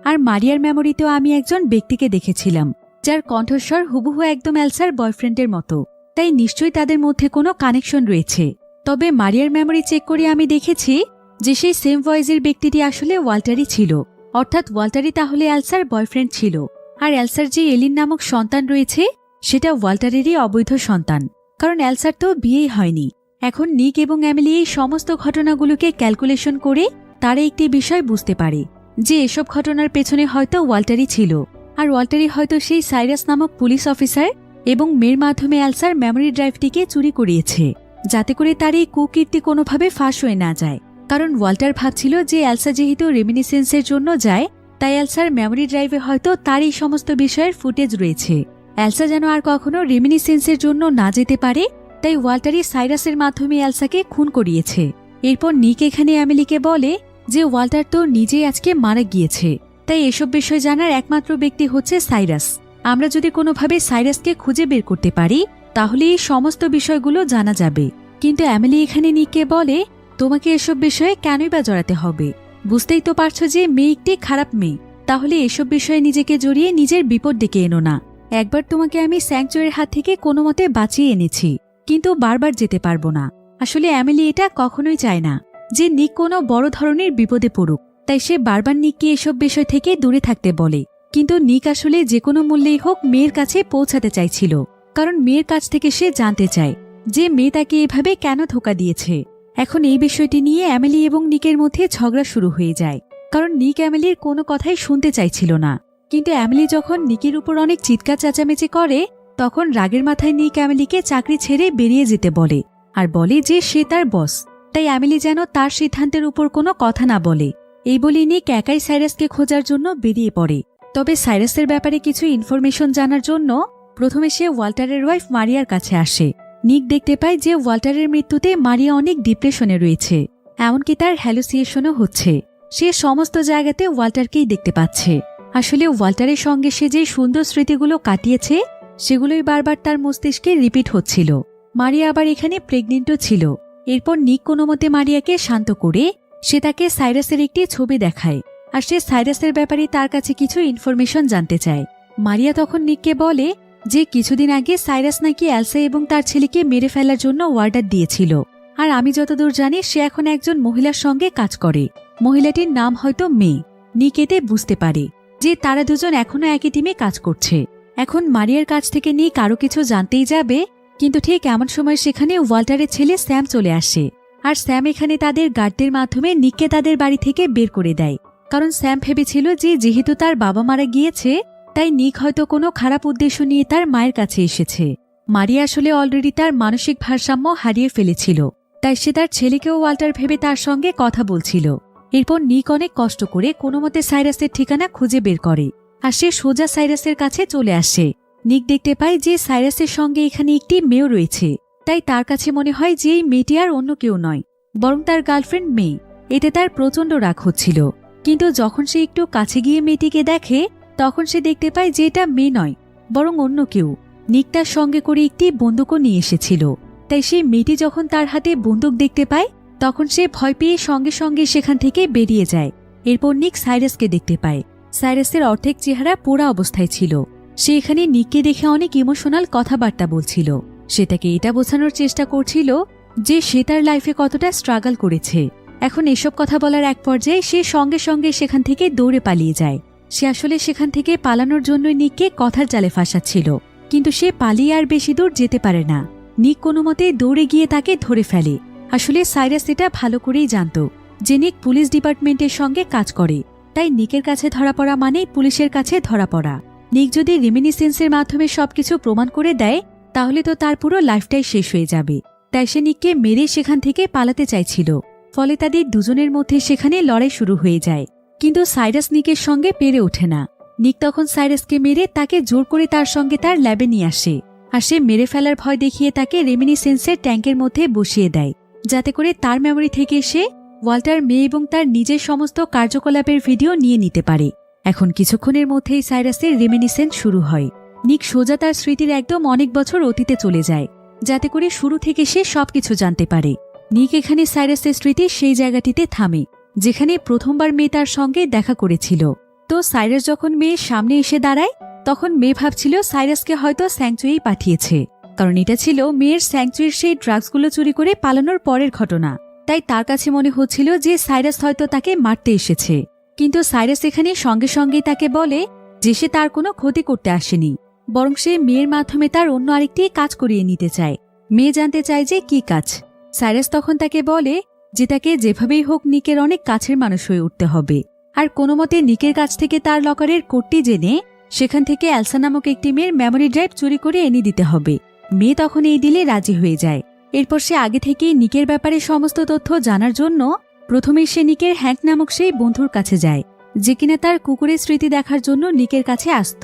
আর মারিয়ার মেমোরিতেও আমি একজন ব্যক্তিকে দেখেছিলাম যার কণ্ঠস্বর হুবহু একদম এলসার বয়ফ্রেন্ডের মতো। তাই নিশ্চয়ই তাদের মধ্যে কোনো কানেকশন রয়েছে। তবে মারিয়ার মেমোরি চেক করে আমি দেখেছি যে সেই সেম ভয়েসের ব্যক্তিটি আসলে ওয়াল্টারই ছিল, অর্থাৎ ওয়াল্টারই তাহলে এলসার বয়ফ্রেন্ড ছিল। আর এলসার যে এলিন নামক সন্তান রয়েছে সেটা ওয়াল্টারেরই অবৈধ সন্তান, কারণ এলসার তো বিয়েই হয়নি। এখন নিক এবং অ্যামেলি এই সমস্ত ঘটনাগুলোকে ক্যালকুলেশন করে তারা একটি বিষয় বুঝতে পারে যে এসব ঘটনার পেছনে হয়তো ওয়াল্টারই ছিল, আর ওয়াল্টারই হয়তো সেই সাইরাস নামক পুলিশ অফিসার এবং মেয়ের মাধ্যমে এলসার মেমোরি ড্রাইভটিকে চুরি করিয়েছে, যাতে করে তার এই কুকীর্তি কোনোভাবে ফাঁস হয়ে না যায়। কারণ ওয়াল্টার ভাবছিল যে এলসা যেহেতু রেমিনিসেন্সের জন্য যায় তাই এলসার মেমোরি ড্রাইভে হয়তো তার এই সমস্ত বিষয়ের ফুটেজ রয়েছে। এলসা যেন আর কখনো রেমিনিসেন্সের জন্য না যেতে পারে, তাই ওয়াল্টারই সাইরাসের মাধ্যমে এলসাকে খুন করিয়েছে। এরপর নিক এখানে অ্যামেলিকে বলে যে ওয়াল্টার তো নিজেই আজকে মারা গিয়েছে, তাই এসব বিষয় জানার একমাত্র ব্যক্তি হচ্ছে সাইরাস। আমরা যদি কোনোভাবে সাইরাসকে খুঁজে বের করতে পারি তাহলে এই সমস্ত বিষয়গুলো জানা যাবে। কিন্তু অ্যামেলি এখানে নিককে বলে তোমাকে এসব বিষয়ে কেনই বা জড়াতে হবে? বুঝতেই তো পারছো যে মেয়ে একটি খারাপ মেয়ে, তাহলে এসব বিষয়ে নিজেকে জড়িয়ে নিজের বিপদ ডেকে এনো না। একবার তোমাকে আমি স্যাংচুয়ারির হাত থেকে কোনো মতে বাঁচিয়ে এনেছি, কিন্তু বারবার যেতে পারবো না। আসলে অ্যামেলি এটা কখনোই চায় না যে নিক কোনো বড় ধরনের বিপদে পড়ুক, তাই সে বারবার নিককে এসব বিষয় থেকে দূরে থাকতে বলে। কিন্তু নিক আসলে যে কোনো মূল্যেই হোক মেয়ের কাছে পৌঁছাতে চাইছিল, কারণ মেয়ের কাছ থেকে সে জানতে চায় যে মেয়ে তাকে এভাবে কেন ধোঁকা দিয়েছে। এখন এই বিষয়টি নিয়ে অ্যামেলি এবং নিকের মধ্যে ঝগড়া শুরু হয়ে যায়, কারণ নিক অ্যামেলির কোনো কথাই শুনতে চাইছিল না। কিন্তু অ্যামেলি যখন নিকের উপর অনেক চিৎকার চেঁচামেচি করে তখন রাগের মাথায় নিক অ্যামেলিকে চাকরি ছেড়ে বেরিয়ে যেতে বলে, আর বলে যে সে তার বস, তাই অ্যামেলি যেন তার সিদ্ধান্তের উপর কোনো কথা না বলে। এই বলে নিক একাই সাইরাসকে খোঁজার জন্য বেরিয়ে পড়ে। তবে সাইরাসের ব্যাপারে কিছু ইনফরমেশন জানার জন্য প্রথমে সে ওয়াল্টারের ওয়াইফ মারিয়ার কাছে আসে। নিক দেখতে পায় যে ওয়াল্টারের মৃত্যুতে মারিয়া অনেক ডিপ্রেশনে রয়েছে, এমনকি তার হ্যালুসিয়েশনও হচ্ছে। সে সমস্ত জায়গাতে ওয়াল্টারকেই দেখতে পাচ্ছে। আসলে ওয়াল্টারের সঙ্গে সে যে সুন্দর স্মৃতিগুলো কাটিয়েছে সেগুলোই বারবার তার মস্তিষ্কে রিপিট হচ্ছিল। মারিয়া আবার এখানে প্রেগনেন্টও ছিল। এরপর নিক কোনোমতে মারিয়াকে শান্ত করে সে তাকে সাইরাসের একটি ছবি দেখায়, আর সে সাইরাসের ব্যাপারে তার কাছে কিছু ইনফরমেশন জানতে চায়। মারিয়া তখন নিককে বলে যে কিছুদিন আগে সাইরাস নাকি এলসা এবং তার ছেলেকে মেরে ফেলার জন্য অর্ডার দিয়েছিল, আর আমি যতদূর জানি সে এখন একজন মহিলার সঙ্গে কাজ করে। মহিলাটির নাম হয়তো মেয়ে। নিক এতে বুঝতে পারে যে তারা দুজন এখনো একই টিমে কাজ করছে। এখন মারিয়ার কাছ থেকে নিক আরও কিছু জানতেই যাবে, কিন্তু ঠিক এমন সময় সেখানে ওয়াল্টারের ছেলে স্যাম চলে আসে। আর স্যাম এখানে তাদের গার্ডদের মাধ্যমে নিককে তাদের বাড়ি থেকে বের করে দেয়, কারণ স্যাম ভেবেছিল যে যেহেতু তার বাবা মারা গিয়েছে তাই নিক হয়তো কোনো খারাপ উদ্দেশ্য নিয়ে তার মায়ের কাছে এসেছে। মারিয়া আসলে অলরেডি তার মানসিক ভারসাম্য হারিয়ে ফেলেছিল, তাই সে তার ছেলেকেও ওয়াল্টার ভেবে তার সঙ্গে কথা বলছিল। এরপর নিক অনেক কষ্ট করে কোনোমতে সাইরাসের ঠিকানা খুঁজে বের করে, আর সে সোজা সাইরাসের কাছে চলে আসে। নিক দেখতে পায় যে সাইরাসের সঙ্গে এখানে একটি মেয়ে রয়েছে, তাই তার কাছে মনে হয় যে এই মেয়েটি আর অন্য কেউ নয়, বরং তার গার্লফ্রেন্ড মেয়ে। এতে তার প্রচণ্ড রাগ হচ্ছিল, কিন্তু যখন সে একটু কাছে গিয়ে মেয়েটিকে দেখে তখন সে দেখতে পায় যে এটা মেয়ে নয়, বরং অন্য কেউ। নিক তার সঙ্গে করে একটি বন্দুকও নিয়ে এসেছিল, তাই সেই মেয়েটি যখন তার হাতে বন্দুক দেখতে পায় তখন সে ভয় পেয়ে সঙ্গে সঙ্গে সেখান থেকে বেরিয়ে যায়। এরপর নিক সাইরাসকে দেখতে পায়। সাইরাসের অর্ধেক চেহারা পোড়া অবস্থায় ছিল। সে এখানে নিককে দেখে অনেক ইমোশনাল কথাবার্তা বলছিল। সে তাকে এটা বোঝানোর চেষ্টা করছিল যে সে তার লাইফে কতটা স্ট্রাগল করেছে, এখন এসব কথা বলার এক পর্যায়ে সে সঙ্গে সঙ্গে সেখান থেকে দৌড়ে পালিয়ে যায়। সে আসলে সেখান থেকে পালানোর জন্য নিককে কথার জালে ফাঁসাচ্ছিল, কিন্তু সে পালিয়ে আর বেশি দূর যেতে পারে না। নিক কোনো মতে দৌড়ে গিয়ে তাকে ধরে ফেলে। আসলে সাইরাস এটা ভালো করেই জানত যে নিক পুলিশ ডিপার্টমেন্টের সঙ্গে কাজ করে, তাই নিকের কাছে ধরা পড়া মানেই পুলিশের কাছে ধরা পড়া। নিক যদি রেমিনিসেন্সের মাধ্যমে সবকিছু প্রমাণ করে দেয় তাহলে তো তার পুরো লাইফটাই শেষ হয়ে যাবে। তাই সে নিককে মেরে সেখান থেকে পালাতে চাইছিল। ফলে তাদের দুজনের মধ্যে সেখানে লড়াই শুরু হয়ে যায়, কিন্তু সাইরাস নিকের সঙ্গে পেরে ওঠে না। নিক তখন সাইরাসকে মেরে তাকে জোর করে তার সঙ্গে তার ল্যাবে নিয়ে আসে, আর সে মেরে ফেলার ভয় দেখিয়ে তাকে রেমিনিসেন্সের ট্যাঙ্কের মধ্যে বসিয়ে দেয়, যাতে করে তার মেমোরি থেকে সে ওয়াল্টার, মে এবং তার নিজের সমস্ত কার্যকলাপের ভিডিও নিয়ে নিতে পারে। এখন কিছুক্ষণের মধ্যেই সাইরাসের রেমিনিসেন্স শুরু হয়। নিক সোজা তার স্মৃতির একদম অনেক বছর অতীতে চলে যায়, যাতে করে শুরু থেকে সে সবকিছু জানতে পারে। নিক এখানে সাইরাসের স্মৃতি সেই জায়গাটিতে থামে যেখানে প্রথমবার মেয়ে তার সঙ্গে দেখা করেছিল। তো সাইরাস যখন মেয়ের সামনে এসে দাঁড়ায় তখন মেয়ে ভাবছিল সাইরাসকে হয়তো স্যাংচুরি পাঠিয়েছে, কারণ এটা ছিল মেয়ের স্যাংচুরির সেই ড্রাগসগুলো চুরি করে পালানোর পরের ঘটনা। তাই তার কাছে মনে হচ্ছিল যে সাইরাস হয়তো তাকে মারতে এসেছে, কিন্তু সাইরাস এখানে সঙ্গে সঙ্গেই তাকে বলে যে সে তার কোনো ক্ষতি করতে আসেনি, বরং সে মেয়ের মাধ্যমে তার অন্য আরেকটি কাজ করিয়ে নিতে চায়। মেয়ে জানতে চায় যে কি কাজ। সাইরাস তখন তাকে বলে যে তাকে যেভাবেই হোক নিকের অনেক কাছের মানুষ হয়ে উঠতে হবে, আর কোনো মতে নিকের কাছ থেকে তার লকারের কোডটি জেনে সেখান থেকে এলসা নামক একটি মেয়ের মেমোরি ড্রাইভ চুরি করে এনে দিতে হবে। মেয়ে তখন এই দিলে রাজি হয়ে যায়। এরপর সে আগে থেকেই নিকের ব্যাপারে সমস্ত তথ্য জানার জন্য প্রথমেই সে নিকের হ্যাঙ্ক নামক সেই বন্ধুর কাছে যায়, যে কিনা তার কুকুরের স্মৃতি দেখার জন্য নিকের কাছে আসত।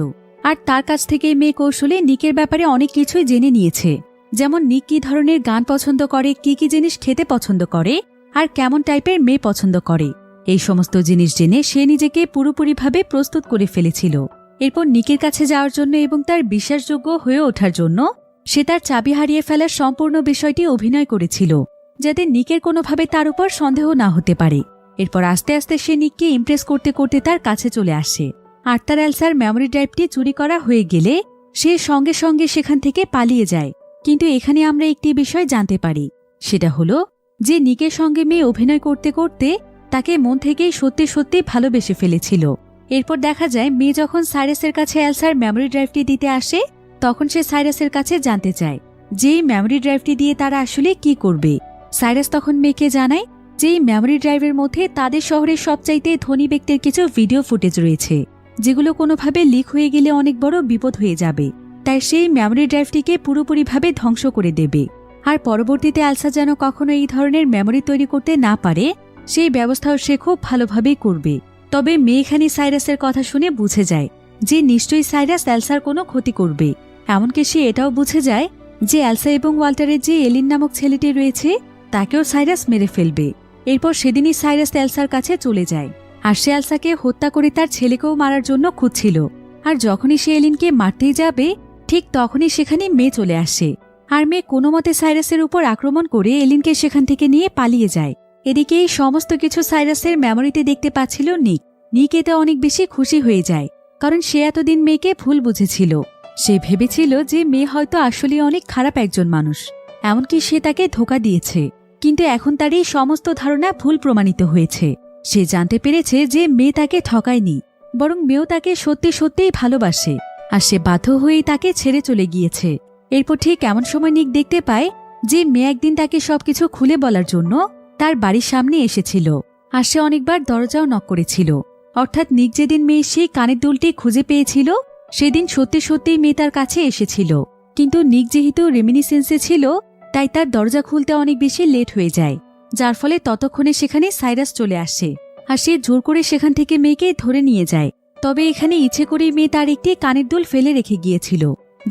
আর তার কাছ থেকে মেয়ে কৌশলে নিকের ব্যাপারে অনেক কিছুই জেনে নিয়েছে, যেমন নিক কি ধরনের গান পছন্দ করে, কি কি জিনিস খেতে পছন্দ করে, আর কেমন টাইপের মেয়ে পছন্দ করে। এই সমস্ত জিনিস জেনে সে নিজেকে পুরোপুরিভাবে প্রস্তুত করে ফেলেছিল। এরপর নিকের কাছে যাওয়ার জন্য এবং তার বিশ্বাসযোগ্য হয়ে ওঠার জন্য সে তার চাবি হারিয়ে ফেলার সম্পূর্ণ বিষয়টি অভিনয় করেছিল, যাতে নিকের কোনোভাবে তার উপর সন্দেহ না হতে পারে। এরপর আস্তে আস্তে সে নিককে ইমপ্রেস করতে করতে তার কাছে চলে আসে। আর তার এলসার মেমোরি ড্রাইভটি চুরি করা হয়ে গেলে সে সঙ্গে সঙ্গে সেখান থেকে পালিয়ে যায়। কিন্তু এখানে আমরা একটি বিষয় জানতে পারি, সেটা হলো যে নিকের সঙ্গে মেয়ে অভিনয় করতে করতে তাকে মন থেকেই সত্যি সত্যি ভালোবেসে ফেলেছিল। এরপর দেখা যায় মেয়ে যখন সাইরাসের কাছে এলসার মেমোরি ড্রাইভটি দিতে আসে তখন সে সাইরাসের কাছে জানতে চায় যে এই মেমোরি ড্রাইভটি দিয়ে তারা আসলে কি করবে। সাইরাস তখন মেয়েকে জানায় যে এই মেমোরি ড্রাইভের মধ্যে তাদের শহরের সবচাইতে ধনী ব্যক্তির কিছু ভিডিও ফুটেজ রয়েছে, যেগুলো কোনোভাবে লিক হয়ে গেলে অনেক বড় বিপদ হয়ে যাবে। তাই সেই মেমোরি ড্রাইভটিকে পুরোপুরিভাবে ধ্বংস করে দেবে, আর পরবর্তীতে এলসা যেন কখনো এই ধরনের মেমোরি তৈরি করতে না পারে সেই ব্যবস্থাও সে খুব ভালোভাবেই করবে। তবে মেয়েখানি সাইরাসের কথা শুনে বুঝে যায় যে নিশ্চয়ই সাইরাস এলসার কোনো ক্ষতি করবে। এমনকি সে এটাও বুঝে যায় যে এলসা এবং ওয়াল্টারের যে এলিন নামক ছেলেটি রয়েছে তাকেও সাইরাস মেরে ফেলবে। এরপর সেদিনই সাইরাস এলসার কাছে চলে যায়, আর সে এলসাকে হত্যা করে তার ছেলেকেও মারার জন্য খুঁজছিল। আর যখনই সে এলিনকে মারতেই যাবে ঠিক তখনই সেখানে মেয়ে চলে আসে, আর মেয়ে কোনো মতে সাইরাসের উপর আক্রমণ করে এলিনকে সেখান থেকে নিয়ে পালিয়ে যায়। এদিকে এই সমস্ত কিছু সাইরাসের মেমোরিতে দেখতে পাচ্ছিল নিক। নিক এতে অনেক বেশি খুশি হয়ে যায়, কারণ সে এতদিন মেয়েকে ভুল বুঝেছিল। সে ভেবেছিল যে মেয়ে হয়তো আসলে অনেক খারাপ একজন মানুষ, এমনকি সে তাকে ধোঁকা দিয়েছে। কিন্তু এখন তার এই সমস্ত ধারণা ভুল প্রমাণিত হয়েছে। সে জানতে পেরেছে যে মেয়ে তাকে ঠকায়নি, বরং মেয়েও তাকে সত্যি সত্যিই ভালোবাসে, আর সে বাধ্য হয়েই তাকে ছেড়ে চলে গিয়েছে। এরপর ঠিক এমন সময় নিক দেখতে পায় যে মেয়ে একদিন তাকে সবকিছু খুলে বলার জন্য তার বাড়ির সামনে এসেছিল, আর সে অনেকবার দরজাও নক করেছিল। অর্থাৎ নিক যেদিন মেয়ে সেই কানের দুলটি খুঁজে পেয়েছিল সেদিন সত্যি সত্যিই মেয়ে তার কাছে এসেছিল। কিন্তু নিক যেহেতু রেমিনিসেন্সে ছিল তাই তার দরজা খুলতে অনেক বেশি লেট হয়ে যায়, যার ফলে ততক্ষণে সেখানে সাইরাস চলে আসে, আর সে জোর করে সেখান থেকে মেয়েকে ধরে নিয়ে যায়। তবে এখানে ইচ্ছে করেই মেয়ে তার একটি কানের দুল ফেলে রেখে গিয়েছিল,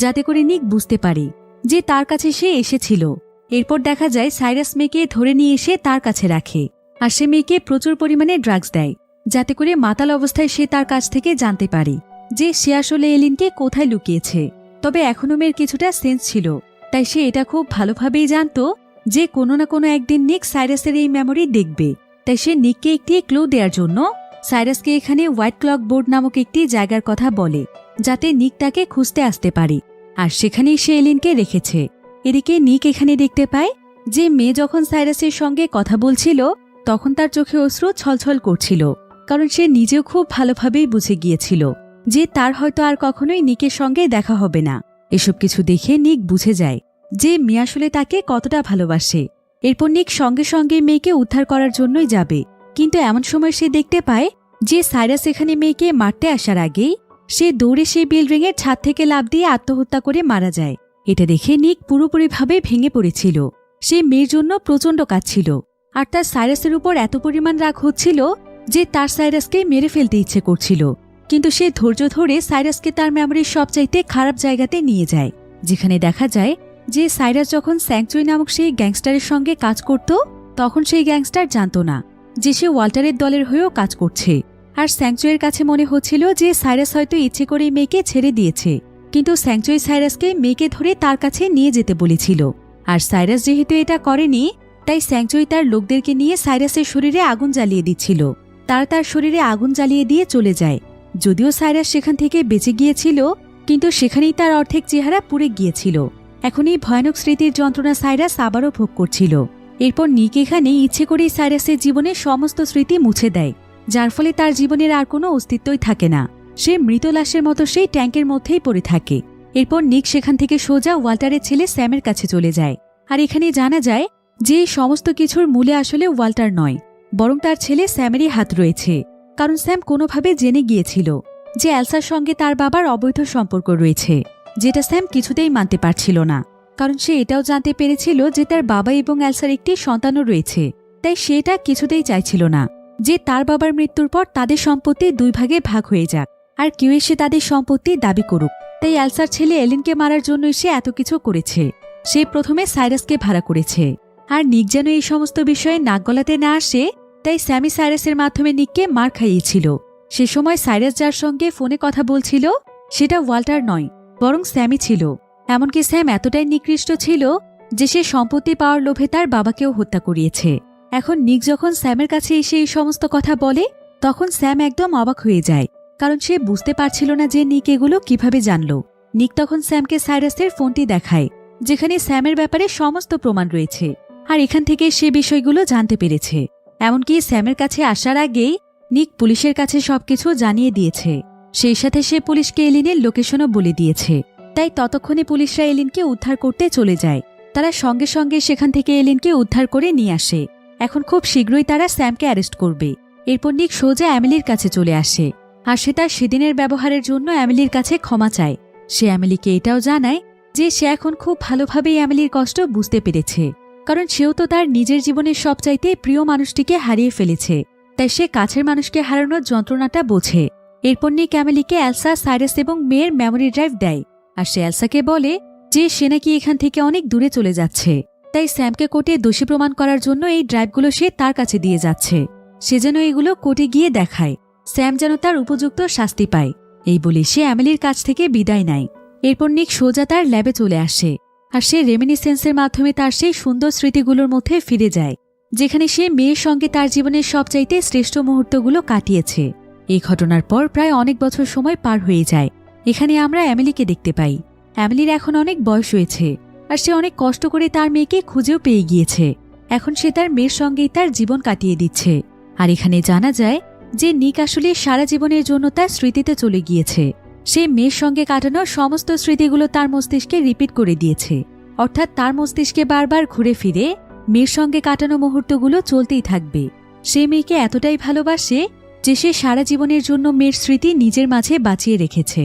যাতে করে নিক বুঝতে পারে যে তার কাছে সে এসেছিল। এরপর দেখা যায় সাইরাস মেয়েকে ধরে নিয়ে এসে তার কাছে রাখে, আর সে মেয়েকে প্রচুর পরিমাণে ড্রাগস দেয়, যাতে করে মাতাল অবস্থায় সে তার কাছ থেকে জানতে পারে যে সে আসলে এলিনকে কোথায় লুকিয়েছে। তবে এখনও মেয়ের কিছুটা সেন্স ছিল, তাই সে এটা খুব ভালোভাবেই জানত যে কোনো না কোনো একদিন নিক সাইরাসের এই মেমোরি দেখবে। তাই সে নিককে একটি ক্লু দেওয়ার জন্য সাইরাসকে এখানে হোয়াইট ক্লক বোর্ড নামক একটি জায়গার কথা বলে, যাতে নিক তাকে খুঁজতে আসতে পারে, আর সেখানেই সে এলিনকে রেখেছে। এদিকে নিক এখানে দেখতে পায় যে মেয়ে যখন সাইরাসের সঙ্গে কথা বলছিল তখন তার চোখে অশ্রু ছলছল করছিল, কারণ সে নিজেও খুব ভালোভাবেই বুঝে গিয়েছিল যে তার হয়তো আর কখনোই নিকের সঙ্গে দেখা হবে না। এসব কিছু দেখে নিক বুঝে যায় যে মেয়ে আসলে তাকে কতটা ভালোবাসে। এরপর নিক সঙ্গে সঙ্গে মেয়েকে উদ্ধার করার জন্যই যাবে, কিন্তু এমন সময় সে দেখতে পায় যে সাইরাস এখানে মেয়েকে মারতে আসার আগেই সে দৌড়ে সেই বিল্ডিংয়ের ছাদ থেকে লাফ দিয়ে আত্মহত্যা করে মারা যায়। এটা দেখে নিক পুরোপুরিভাবে ভেঙে পড়েছিল। সে মেয়ের জন্য প্রচণ্ড কাঁদছিল, আর তার সাইরাসের উপর এত পরিমাণ রাগ হচ্ছিল যে তার সাইরাসকে মেরে ফেলতে ইচ্ছে করছিল। কিন্তু সে ধৈর্য ধরে সাইরাসকে তার মেমোরির সবচাইতে খারাপ জায়গাতে নিয়ে যায়, যেখানে দেখা যায় যে সাইরাস যখন স্যাংচুরি নামক সেই গ্যাংস্টারের সঙ্গে কাজ করত, তখন সেই গ্যাংস্টার জানত না যে সে ওয়াল্টারের দলের হয়েও কাজ করছে। আর স্যাংচুরির কাছে মনে হচ্ছিল যে সাইরাস হয়তো ইচ্ছে করেই মেয়েকে ছেড়ে দিয়েছে, কিন্তু স্যাংচুরি সাইরাসকে মেয়েকে ধরে তার কাছে নিয়ে যেতে বলেছিল। আর সাইরাস যেহেতু এটা করেনি, তাই স্যাংচুরি তার লোকদেরকে নিয়ে সাইরাসের শরীরে আগুন জ্বালিয়ে দিচ্ছিল। তার শরীরে আগুন জ্বালিয়ে দিয়ে চলে যায়। যদিও সাইরাস সেখান থেকে বেঁচে গিয়েছিল, কিন্তু সেখানেই তার অর্ধেক চেহারা পুড়ে গিয়েছিল। এখন এই ভয়ানক স্মৃতির যন্ত্রণা সাইরাস আবারও ভোগ করছিল। এরপর নিক এখানে ইচ্ছে করেই সাইরাসের জীবনের সমস্ত স্মৃতি মুছে দেয়, যার ফলে তার জীবনের আর কোনো অস্তিত্বই থাকে না। সে মৃত লাশের মতো সেই ট্যাঙ্কের মধ্যেই পড়ে থাকে। এরপর নিক সেখান থেকে সোজা ওয়াল্টারের ছেলে স্যামের কাছে চলে যায়। আর এখানে জানা যায় যে এই সমস্ত কিছুর মূলে আসলে ওয়াল্টার নয়, বরং তার ছেলে স্যামেরই হাত রয়েছে। কারণ স্যাম কোনোভাবে জেনে গিয়েছিল যে এলসার সঙ্গে তার বাবার অবৈধ সম্পর্ক রয়েছে, যেটা স্যাম কিছুতেই মানতে পারছিল না। কারণ সে এটাও জানতে পেরেছিল যে তার বাবা এবং এলসার একটি সন্তানও রয়েছে, তাই সে এটা কিছুতেই চাইছিল না যে তার বাবার মৃত্যুর পর তাদের সম্পত্তি দুই ভাগে ভাগ হয়ে যাক, আর কেউ এসে তাদের সম্পত্তি দাবি করুক। তাই এলসার ছেলে এলিনকে মারার জন্য সে এত কিছু করেছে। সে প্রথমে সাইরাসকে ভাড়া করেছে। আর নিক যেন এই সমস্ত বিষয়ে নাক গলাতে না আসে, তাই স্যামি সাইরাসের মাধ্যমে নিককে মার খাইয়েছিল। সে সময় সাইরাস যার সঙ্গে ফোনে কথা বলছিল সেটা ওয়াল্টার নয়, বরং স্যামি ছিল। এমনকি স্যাম এতটাই নিকৃষ্ট ছিল যে সে সম্পত্তি পাওয়ার লোভে তার বাবাকেও হত্যা করিয়েছে। এখন নিক যখন স্যামের কাছে এসে এই সমস্ত কথা বলে, তখন স্যাম একদম অবাক হয়ে যায়, কারণ সে বুঝতে পারছিল না যে নিক এগুলো কিভাবে জানল। নিক তখন স্যামকে সাইরাসের ফোনটি দেখায়, যেখানে স্যামের ব্যাপারে সমস্ত প্রমাণ রয়েছে। আর এখান থেকে সে বিষয়গুলো জানতে পেরেছে। এমনকি স্যামের কাছে আসার আগেই নিক পুলিশের কাছে সবকিছু জানিয়ে দিয়েছে। সেই সাথে সে পুলিশকে এলিনের লোকেশনও বলে দিয়েছে। তাই ততক্ষণে পুলিশরা এলিনকে উদ্ধার করতে চলে যায়। তারা সঙ্গে সঙ্গে সেখান থেকে এলিনকে উদ্ধার করে নিয়ে আসে। এখন খুব শীঘ্রই তারা স্যামকে অ্যারেস্ট করবে। এরপর নিক সোজা অ্যামেলির কাছে চলে আসে, আর সে তার সেদিনের ব্যবহারের জন্য অ্যামেলির কাছে ক্ষমা চায়। সে অ্যামেলিকে এটাও জানায় যে সে এখন খুব ভালোভাবেই অ্যামেলির কষ্ট বুঝতে পেরেছে, কারণ সেও তো তার নিজের জীবনের সবচাইতে প্রিয় মানুষটিকে হারিয়ে ফেলেছে। তাই সে কাছের মানুষকে হারানোর যন্ত্রণাটা বোঝে। এরপর নিক অ্যামেলিকে এলসা, সাইরাস এবং মেয়ের মেমোরি ড্রাইভ দেয়। আর সে এলসাকে বলে যে সে নাকি এখান থেকে অনেক দূরে চলে যাচ্ছে, তাই স্যামকে কোর্টে দোষী প্রমাণ করার জন্য এই ড্রাইভগুলো সে তার কাছে দিয়ে যাচ্ছে। সে যেন এগুলো কোর্টে গিয়ে দেখায়, স্যাম যেন তার উপযুক্ত শাস্তি পায়। এই বলে সে অ্যামেলির কাছ থেকে বিদায় নেয়। এরপর নিক সোজা তার ল্যাবে চলে আসে, আর সে রেমিনিসেন্সের মাধ্যমে তার সেই সুন্দর স্মৃতিগুলোর মধ্যে ফিরে যায়, যেখানে সে মেয়ের সঙ্গে তার জীবনের সবচাইতে শ্রেষ্ঠ মুহূর্তগুলো কাটিয়েছে। এই ঘটনার পর প্রায় অনেক বছর সময় পার হয়ে যায়। এখানে আমরা অ্যামেলিকে দেখতে পাই। অ্যামেলির এখন অনেক বয়স হয়েছে, আর সে অনেক কষ্ট করে তার মেয়েকে খুঁজেও পেয়ে গিয়েছে। এখন সে তার মেয়ের সঙ্গেই তার জীবন কাটিয়ে দিচ্ছে। আর এখানে জানা যায় যে নিক আসলে সারা জীবনের জন্য তার স্মৃতিতে চলে গিয়েছে। সে মেয়ের সঙ্গে কাটানো সমস্ত স্মৃতিগুলো তার মস্তিষ্কে রিপিট করে দিয়েছে, অর্থাৎ তার মস্তিষ্কে বারবার ঘুরে ফিরে মেয়ের সঙ্গে কাটানো মুহূর্তগুলো চলতেই থাকবে। সে মেয়েকে এতটাই ভালোবাসে যে সে সারা জীবনের জন্য মেয়ের স্মৃতি নিজের মাঝে বাঁচিয়ে রেখেছে।